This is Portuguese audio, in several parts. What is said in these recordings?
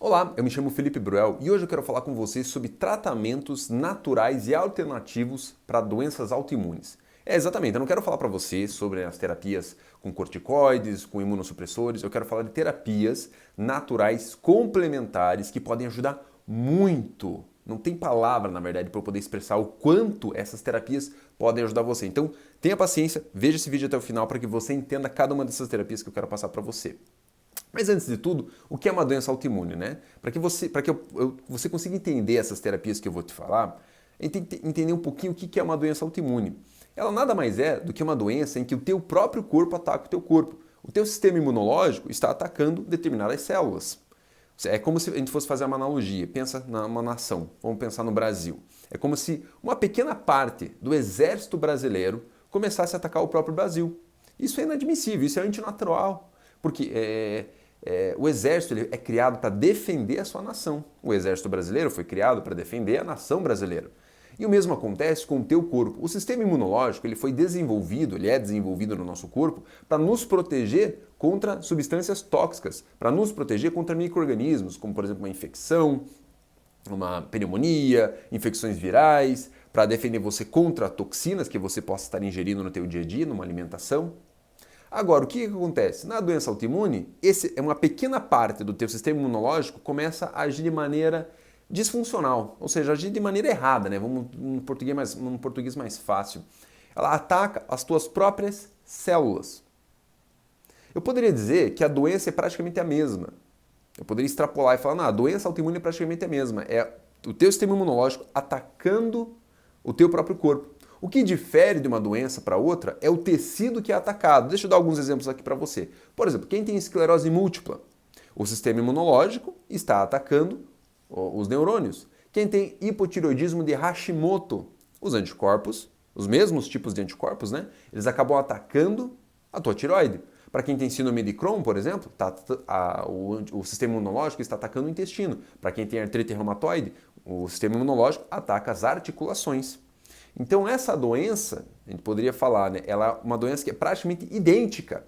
Olá, eu me chamo Felipe Bruel e hoje eu quero falar com você sobre tratamentos naturais e alternativos para doenças autoimunes. Exatamente, eu não quero falar para você sobre as terapias com corticoides, com imunossupressores, eu quero falar de terapias naturais complementares que podem ajudar muito. Não tem palavra, na verdade, para eu poder expressar o quanto essas terapias podem ajudar você. Então, tenha paciência, veja esse vídeo até o final para que você entenda cada uma dessas terapias que eu quero passar para você. Mas antes de tudo, o que é uma doença autoimune, né? Para que você consiga entender essas terapias que eu vou te falar, a gente tem que entender um pouquinho o que é uma doença autoimune. Ela nada mais é do que uma doença em que o teu próprio corpo ataca o teu corpo. O teu sistema imunológico está atacando determinadas células. É como se a gente fosse fazer uma analogia. Pensa numa nação, vamos pensar no Brasil. É como se uma pequena parte do exército brasileiro começasse a atacar o próprio Brasil. Isso é inadmissível, isso é antinatural. Porque o exército ele é criado para defender a sua nação. O exército brasileiro foi criado para defender a nação brasileira. E o mesmo acontece com o teu corpo. O sistema imunológico ele foi desenvolvido, ele é desenvolvido no nosso corpo para nos proteger contra substâncias tóxicas, para nos proteger contra micro-organismos, como por exemplo uma infecção, uma pneumonia, infecções virais, para defender você contra toxinas que você possa estar ingerindo no teu dia a dia, numa alimentação. Agora, o que acontece? Na doença autoimune, uma pequena parte do teu sistema imunológico começa a agir de maneira disfuncional, ou seja, agir de maneira errada, né? Vamos num português mais fácil. Ela ataca as tuas próprias células. Eu poderia dizer que a doença é praticamente a mesma. Eu poderia extrapolar e falar, não, a doença autoimune é praticamente a mesma. É o teu sistema imunológico atacando o teu próprio corpo. O que difere de uma doença para outra é o tecido que é atacado. Deixa eu dar alguns exemplos aqui para você. Por exemplo, quem tem esclerose múltipla? O sistema imunológico está atacando os neurônios. Quem tem hipotireoidismo de Hashimoto? Os anticorpos, os mesmos tipos de anticorpos, né? Eles acabam atacando a tua tireoide. Para quem tem síndrome de Crohn, por exemplo, o sistema imunológico está atacando o intestino. Para quem tem artrite reumatoide, o sistema imunológico ataca as articulações. Então essa doença, a gente poderia falar, né, ela é uma doença que é praticamente idêntica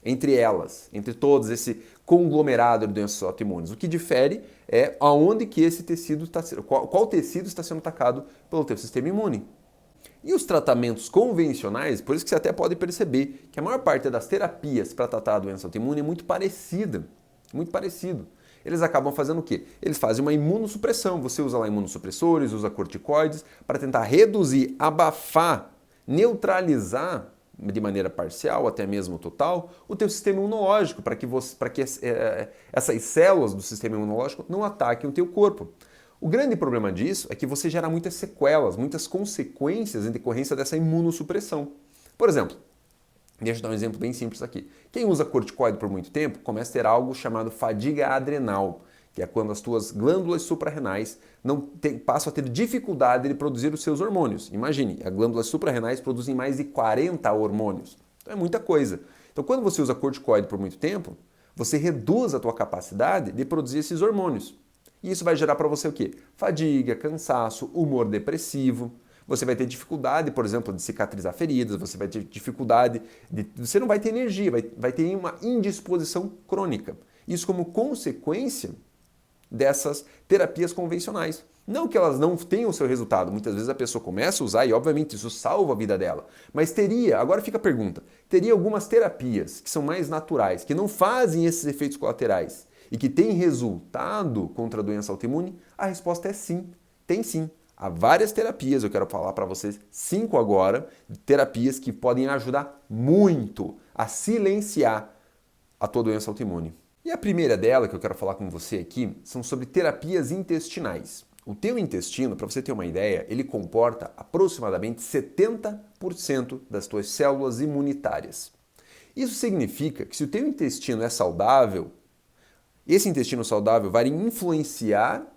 entre elas, entre todos esse conglomerado de doenças autoimunes. O que difere é aonde que esse tecido está, qual tecido está sendo atacado pelo teu sistema imune. E os tratamentos convencionais, por isso que você até pode perceber que a maior parte das terapias para tratar a doença autoimune é muito parecida, muito parecido. Eles acabam fazendo o quê? Eles fazem uma imunossupressão. Você usa lá imunossupressores, usa corticoides para tentar reduzir, abafar, neutralizar de maneira parcial, até mesmo total, o teu sistema imunológico, para que essas células do sistema imunológico não ataquem o teu corpo. O grande problema disso é que você gera muitas sequelas, muitas consequências em decorrência dessa imunossupressão. Por exemplo, deixa eu dar um exemplo bem simples aqui. Quem usa corticoide por muito tempo começa a ter algo chamado fadiga adrenal, que é quando as tuas glândulas suprarrenais passam a ter dificuldade de produzir os seus hormônios. Imagine, as glândulas suprarrenais produzem mais de 40 hormônios. Então é muita coisa. Então quando você usa corticoide por muito tempo, você reduz a tua capacidade de produzir esses hormônios. E isso vai gerar para você o quê? Fadiga, cansaço, humor depressivo. Você vai ter dificuldade, por exemplo, de cicatrizar feridas, você vai ter dificuldade, você não vai ter energia, vai ter uma indisposição crônica. Isso como consequência dessas terapias convencionais. Não que elas não tenham o seu resultado, muitas vezes a pessoa começa a usar e obviamente isso salva a vida dela. Mas agora fica a pergunta, teria algumas terapias que são mais naturais, que não fazem esses efeitos colaterais e que têm resultado contra a doença autoimune? A resposta é sim, tem sim. Há várias terapias, eu quero falar para vocês 5 agora, terapias que podem ajudar muito a silenciar a tua doença autoimune. E a primeira dela que eu quero falar com você aqui são sobre terapias intestinais. O teu intestino, para você ter uma ideia, ele comporta aproximadamente 70% das tuas células imunitárias. Isso significa que se o teu intestino é saudável, esse intestino saudável vai influenciar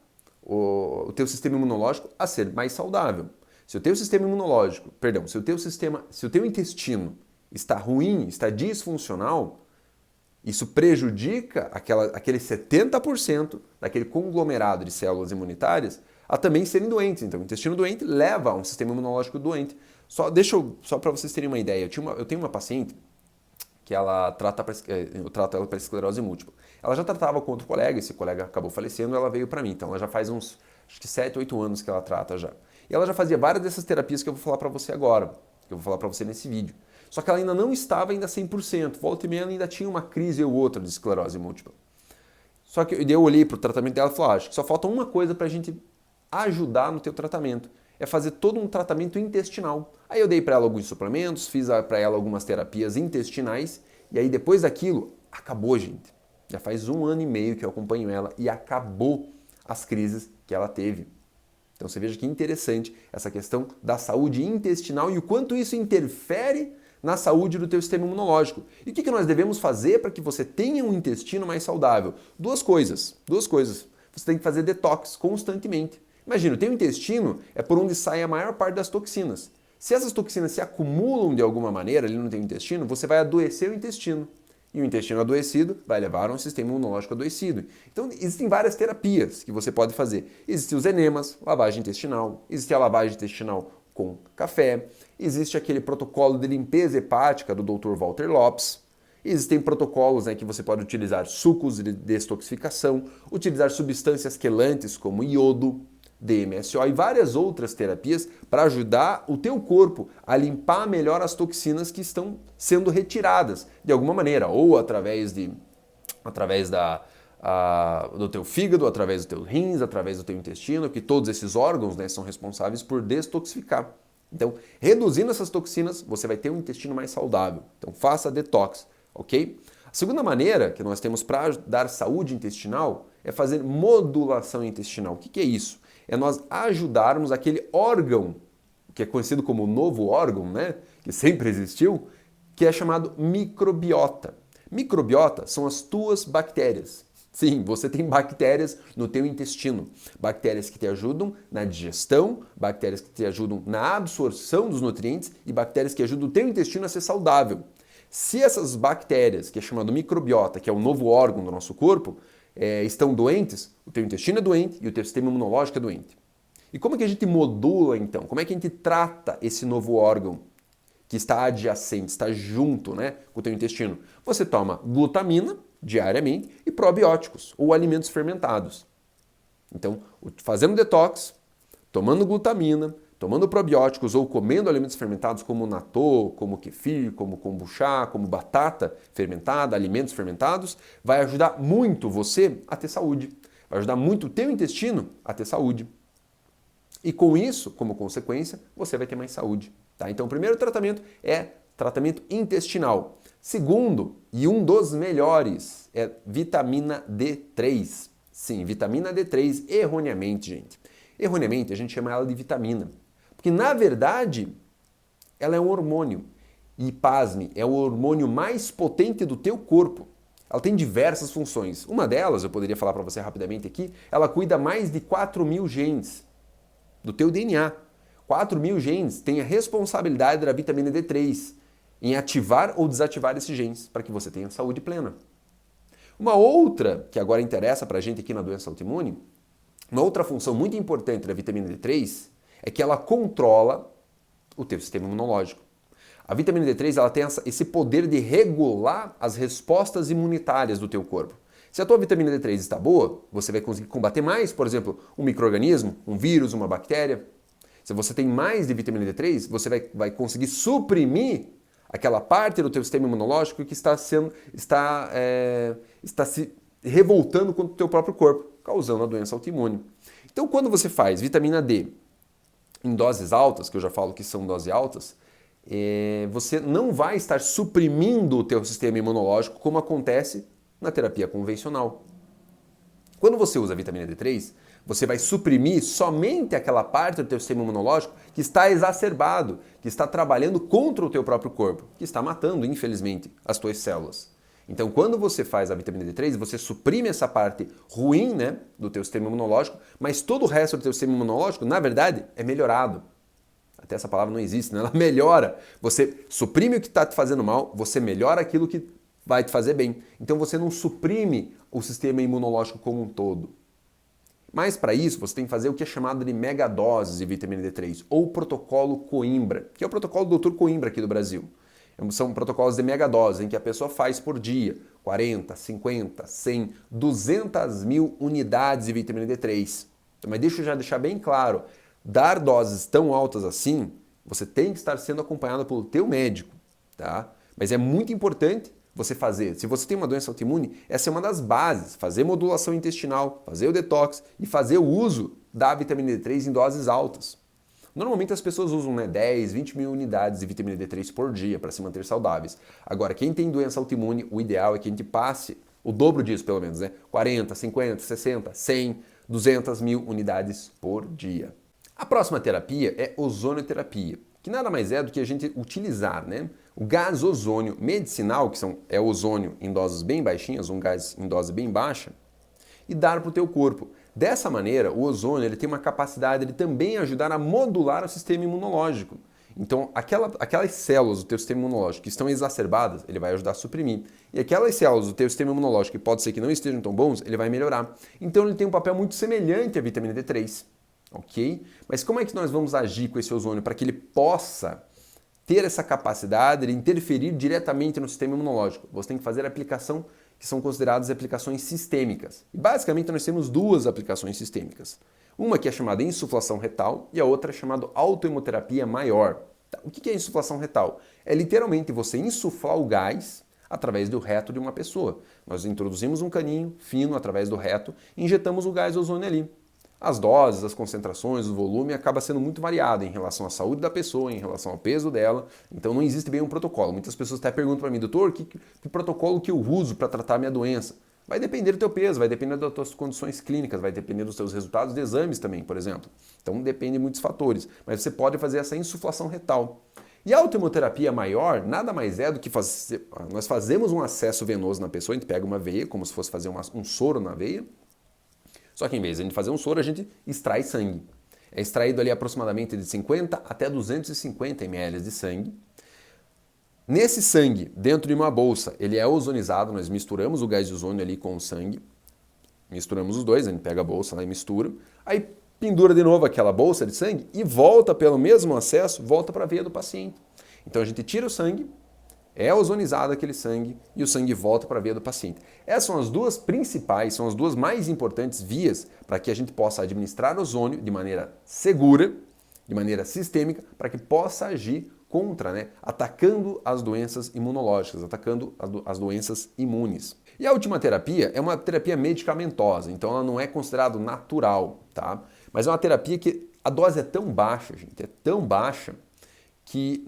o teu sistema imunológico a ser mais saudável. Se o teu sistema imunológico, perdão, se o teu intestino está ruim, está disfuncional, isso prejudica aquele 70% daquele conglomerado de células imunitárias a também serem doentes. Então, o intestino doente leva a um sistema imunológico doente. Só para vocês terem uma ideia, eu tenho uma paciente que ela trata eu trato ela para esclerose múltipla. Ela já tratava com outro colega, esse colega acabou falecendo, ela veio para mim. Então ela já faz uns, acho que 7, 8 anos que ela trata já. E ela já fazia várias dessas terapias que eu vou falar para você agora, que eu vou falar para você nesse vídeo. Só que ela ainda não estava ainda 100%. Volta e meia ela ainda tinha uma crise ou outra de esclerose múltipla. Só que eu olhei para o tratamento dela e falei, acho que só falta uma coisa para a gente ajudar no teu tratamento. É fazer todo um tratamento intestinal. Aí eu dei para ela alguns suplementos, fiz para ela algumas terapias intestinais, e aí depois daquilo, acabou, gente. Já faz 1 ano e meio que eu acompanho ela e acabou as crises que ela teve. Então você veja que interessante essa questão da saúde intestinal e o quanto isso interfere na saúde do teu sistema imunológico. E o que nós devemos fazer para que você tenha um intestino mais saudável? Duas coisas. Você tem que fazer detox constantemente. Imagina, o teu intestino é por onde sai a maior parte das toxinas. Se essas toxinas se acumulam de alguma maneira ali no teu intestino, você vai adoecer o intestino. E o intestino adoecido vai levar a um sistema imunológico adoecido. Então, existem várias terapias que você pode fazer. Existem os enemas, lavagem intestinal, existe a lavagem intestinal com café, existe aquele protocolo de limpeza hepática do Dr. Walter Lopes, existem protocolos que você pode utilizar sucos de detoxificação, utilizar substâncias quelantes como iodo, DMSO e várias outras terapias para ajudar o teu corpo a limpar melhor as toxinas que estão sendo retiradas de alguma maneira, ou através do teu fígado, através dos teus rins, através do teu intestino, que todos esses órgãos são responsáveis por detoxificar. Então, reduzindo essas toxinas, você vai ter um intestino mais saudável. Então, faça detox, ok? A segunda maneira que nós temos para dar saúde intestinal é fazer modulação intestinal. O que é isso? É nós ajudarmos aquele órgão, que é conhecido como o novo órgão, que sempre existiu, que é chamado microbiota. Microbiota são as tuas bactérias. Sim, você tem bactérias no teu intestino. Bactérias que te ajudam na digestão, bactérias que te ajudam na absorção dos nutrientes e bactérias que ajudam o teu intestino a ser saudável. Se essas bactérias, que é chamado microbiota, que é o novo órgão do nosso corpo, estão doentes, o teu intestino é doente e o teu sistema imunológico é doente. E como é que a gente modula então? Como é que a gente trata esse novo órgão que está adjacente, está junto com o teu intestino? Você toma glutamina diariamente e probióticos ou alimentos fermentados. Então, fazendo detox, tomando glutamina, tomando probióticos ou comendo alimentos fermentados como natô, como kefir, como kombucha, como batata fermentada, alimentos fermentados, vai ajudar muito você a ter saúde. Vai ajudar muito o teu intestino a ter saúde. E com isso, como consequência, você vai ter mais saúde. Tá? Então, o primeiro tratamento é tratamento intestinal. Segundo, e um dos melhores, é vitamina D3. Sim, vitamina D3, erroneamente, gente. Erroneamente, a gente chama ela de vitamina. Porque, na verdade, ela é um hormônio. E, pasme, é o hormônio mais potente do teu corpo. Ela tem diversas funções. Uma delas, eu poderia falar para você rapidamente aqui, ela cuida mais de 4.000 genes do teu DNA. 4.000 genes têm a responsabilidade da vitamina D3 em ativar ou desativar esses genes para que você tenha saúde plena. Uma outra, que agora interessa para a gente aqui na doença autoimune, uma outra função muito importante da vitamina D3 é que ela controla o teu sistema imunológico. A vitamina D3 ela tem esse poder de regular as respostas imunitárias do teu corpo. Se a tua vitamina D3 está boa, você vai conseguir combater mais, por exemplo, um micro-organismo, um vírus, uma bactéria. Se você tem mais de vitamina D3, você vai conseguir suprimir aquela parte do teu sistema imunológico que está se revoltando contra o teu próprio corpo, causando a doença autoimune. Então, quando você faz vitamina D em doses altas, que eu já falo que são doses altas, você não vai estar suprimindo o teu sistema imunológico como acontece na terapia convencional. Quando você usa a vitamina D3, você vai suprimir somente aquela parte do teu sistema imunológico que está exacerbado, que está trabalhando contra o teu próprio corpo, que está matando, infelizmente, as tuas células. Então, quando você faz a vitamina D3, você suprime essa parte ruim do teu sistema imunológico, mas todo o resto do teu sistema imunológico, na verdade, é melhorado. Até essa palavra não existe, ela melhora. Você suprime o que está te fazendo mal, você melhora aquilo que vai te fazer bem. Então você não suprime o sistema imunológico como um todo. Mas para isso você tem que fazer o que é chamado de megadoses de vitamina D3 ou protocolo Coimbra, que é o protocolo do Dr. Coimbra aqui do Brasil. São protocolos de megadose, em que a pessoa faz por dia 40, 50, 100, 200 mil unidades de vitamina D3. Mas deixa eu já deixar bem claro, dar doses tão altas assim, você tem que estar sendo acompanhado pelo teu médico, tá? Mas é muito importante você fazer. Se você tem uma doença autoimune, essa é uma das bases, fazer modulação intestinal, fazer o detox e fazer o uso da vitamina D3 em doses altas. Normalmente as pessoas usam 10, 20 mil unidades de vitamina D3 por dia para se manter saudáveis. Agora, quem tem doença autoimune, o ideal é que a gente passe o dobro disso, pelo menos, né? 40, 50, 60, 100, 200 mil unidades por dia. A próxima terapia é ozonioterapia, que nada mais é do que a gente utilizar, né, o gás ozônio medicinal, que é ozônio em doses bem baixinhas, um gás em dose bem baixa, e dar para o teu corpo. Dessa maneira, o ozônio ele tem uma capacidade de também ajudar a modular o sistema imunológico. Então, aquelas células do teu sistema imunológico que estão exacerbadas, ele vai ajudar a suprimir. E aquelas células do teu sistema imunológico que pode ser que não estejam tão bons, ele vai melhorar. Então, ele tem um papel muito semelhante à vitamina D3, ok? Mas como é que nós vamos agir com esse ozônio para que ele possa ter essa capacidade de interferir diretamente no sistema imunológico? Você tem que fazer a aplicação que são consideradas aplicações sistêmicas. E basicamente nós temos duas aplicações sistêmicas. Uma que é chamada insuflação retal e a outra é chamada autoimunoterapia maior. O que é insuflação retal? É literalmente você insuflar o gás através do reto de uma pessoa. Nós introduzimos um caninho fino através do reto e injetamos o gás ozônio ali. As doses, as concentrações, o volume acaba sendo muito variado em relação à saúde da pessoa, em relação ao peso dela. Então não existe bem um protocolo. Muitas pessoas até perguntam para mim, doutor, que protocolo que eu uso para tratar a minha doença? Vai depender do teu peso, vai depender das tuas condições clínicas, vai depender dos teus resultados de exames também, por exemplo. Então depende de muitos fatores. Mas você pode fazer essa insuflação retal. E a autoimunoterapia maior nada mais é do que nós fazemos um acesso venoso na pessoa, a gente pega uma veia, como se fosse fazer um soro na veia. Só que em vez de a gente fazer um soro, a gente extrai sangue. É extraído ali aproximadamente de 50 até 250 ml de sangue. Nesse sangue, dentro de uma bolsa, ele é ozonizado, nós misturamos o gás de ozônio ali com o sangue. Misturamos os dois, a gente pega a bolsa lá e mistura. Aí pendura de novo aquela bolsa de sangue e volta pelo mesmo acesso, volta para a veia do paciente. Então a gente tira o sangue, é ozonizado aquele sangue e o sangue volta para a veia do paciente. Essas são as duas principais, são as duas mais importantes vias para que a gente possa administrar ozônio de maneira segura, de maneira sistêmica, para que possa agir contra, atacando as doenças imunológicas, atacando as doenças imunes. E a última terapia é uma terapia medicamentosa, então ela não é considerada natural, tá? Mas é uma terapia que a dose é tão baixa, gente, é tão baixa, que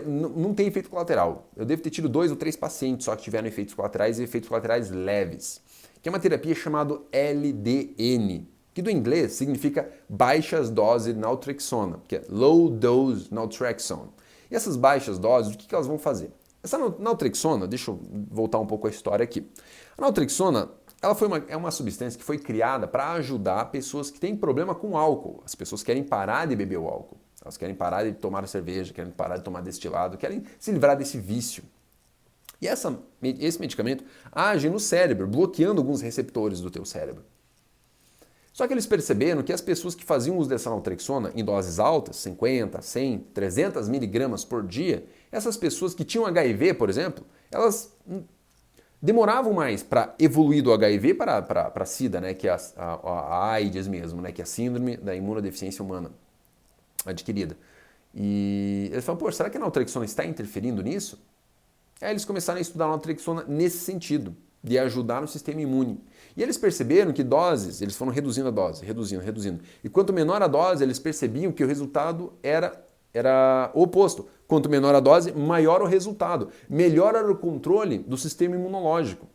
não tem efeito colateral. Eu devo ter tido 2 ou 3 pacientes só que tiveram efeitos colaterais e efeitos colaterais leves, que é uma terapia chamada LDN, que do inglês significa baixas doses de naltrexona, que é Low Dose Naltrexone. E essas baixas doses, o que elas vão fazer? Essa naltrexona, deixa eu voltar um pouco a história aqui. A naltrexona é uma substância que foi criada para ajudar pessoas que têm problema com álcool. As pessoas querem parar de beber o álcool. Elas querem parar de tomar cerveja, querem parar de tomar destilado, querem se livrar desse vício. E esse medicamento age no cérebro, bloqueando alguns receptores do teu cérebro. Só que eles perceberam que as pessoas que faziam uso dessa naltrexona em doses altas, 50, 100, 300 miligramas por dia, essas pessoas que tinham HIV, por exemplo, elas demoravam mais para evoluir do HIV para a SIDA, que é a AIDS mesmo, que é a síndrome da imunodeficiência humana adquirida. E eles falaram, será que a naltrexona está interferindo nisso? Aí eles começaram a estudar a naltrexona nesse sentido, de ajudar no sistema imune. E eles perceberam que eles foram reduzindo a dose, reduzindo. E quanto menor a dose, eles percebiam que o resultado era o oposto. Quanto menor a dose, maior o resultado. Melhor era o controle do sistema imunológico.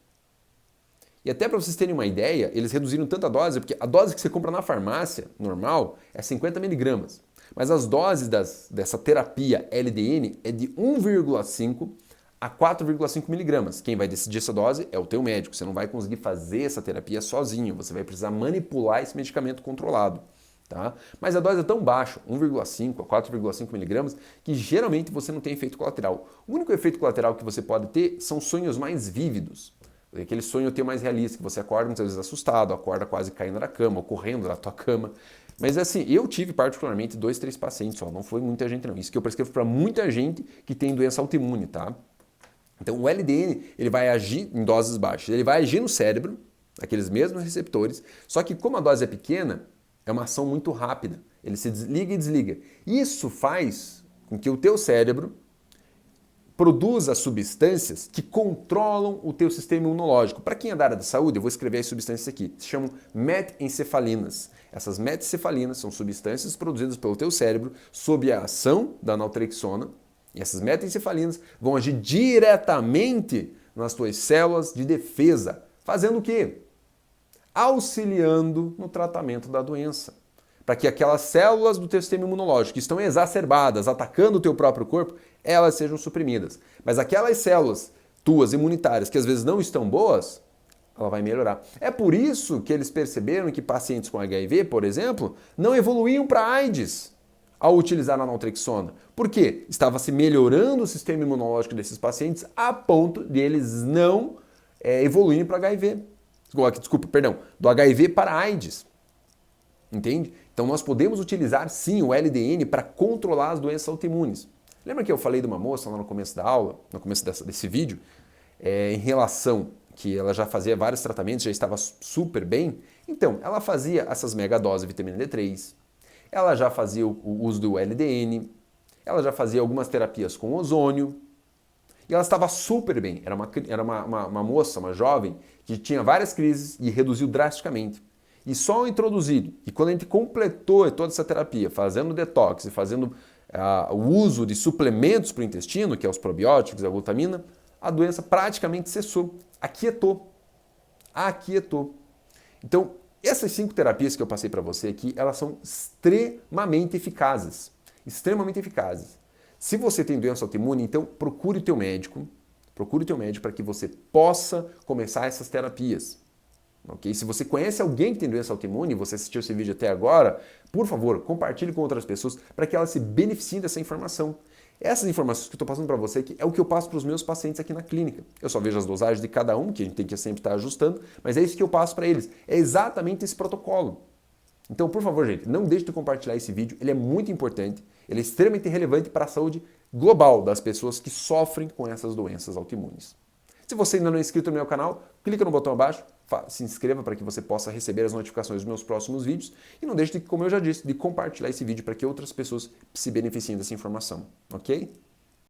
E até para vocês terem uma ideia, eles reduziram tanto a dose, porque a dose que você compra na farmácia, normal, é 50 miligramas. Mas as doses dessa terapia LDN é de 1,5 a 4,5 miligramas. Quem vai decidir essa dose é o teu médico. Você não vai conseguir fazer essa terapia sozinho. Você vai precisar manipular esse medicamento controlado. Tá? Mas a dose é tão baixa, 1,5 a 4,5 miligramas, que geralmente você não tem efeito colateral. O único efeito colateral que você pode ter são sonhos mais vívidos. Aquele sonho teu mais realista, que você acorda muitas vezes assustado, acorda quase caindo da cama, ou correndo da tua cama. Mas assim, eu tive particularmente 2, 3 pacientes só, não foi muita gente não. Isso que eu prescrevo para muita gente que tem doença autoimune, tá? Então o LDN, ele vai agir em doses baixas, ele vai agir no cérebro, aqueles mesmos receptores, só que como a dose é pequena, é uma ação muito rápida. Ele se desliga e desliga. Isso faz com que o teu cérebro produza substâncias que controlam o teu sistema imunológico. Para quem é da área da saúde, eu vou escrever as substâncias aqui. Se chamam metencefalinas. Essas metencefalinas são substâncias produzidas pelo teu cérebro sob a ação da naltrexona. E essas metencefalinas vão agir diretamente nas tuas células de defesa. Fazendo o quê? Auxiliando no tratamento da doença. Para que aquelas células do teu sistema imunológico que estão exacerbadas, atacando o teu próprio corpo, elas sejam suprimidas. Mas aquelas células tuas imunitárias que às vezes não estão boas, ela vai melhorar. É por isso que eles perceberam que pacientes com HIV, por exemplo, não evoluíam para AIDS ao utilizar a naltrexona. Por quê? Estava se melhorando o sistema imunológico desses pacientes a ponto de eles não evoluírem para HIV. Desculpa, perdão, do HIV para AIDS. Entende? Então nós podemos utilizar sim o LDN para controlar as doenças autoimunes. Lembra que eu falei de uma moça lá no começo da aula, no começo desse vídeo, em relação que ela já fazia vários tratamentos, já estava super bem? Então, ela fazia essas megadoses de vitamina D3, ela já fazia o uso do LDN, ela já fazia algumas terapias com ozônio, e ela estava super bem. Era uma moça, uma jovem, que tinha várias crises e reduziu drasticamente. E só ao introduzir, e quando a gente completou toda essa terapia, fazendo detox e fazendo o uso de suplementos para o intestino, que é os probióticos, a glutamina, a doença praticamente cessou, aquietou. Então, essas 5 terapias que eu passei para você aqui, elas são extremamente eficazes. Extremamente eficazes. Se você tem doença autoimune, então procure o teu médico. Procure o teu médico para que você possa começar essas terapias. Okay? Se você conhece alguém que tem doença autoimune e você assistiu esse vídeo até agora, por favor, compartilhe com outras pessoas para que elas se beneficiem dessa informação. Essas informações que eu estou passando para você aqui é o que eu passo para os meus pacientes aqui na clínica. Eu só vejo as dosagens de cada um, que a gente tem que sempre estar ajustando, mas é isso que eu passo para eles. É exatamente esse protocolo. Então, por favor, gente, não deixe de compartilhar esse vídeo. Ele é muito importante, ele é extremamente relevante para a saúde global das pessoas que sofrem com essas doenças autoimunes. Se você ainda não é inscrito no meu canal, clica no botão abaixo, se inscreva para que você possa receber as notificações dos meus próximos vídeos e não deixe de, como eu já disse, de compartilhar esse vídeo para que outras pessoas se beneficiem dessa informação, ok?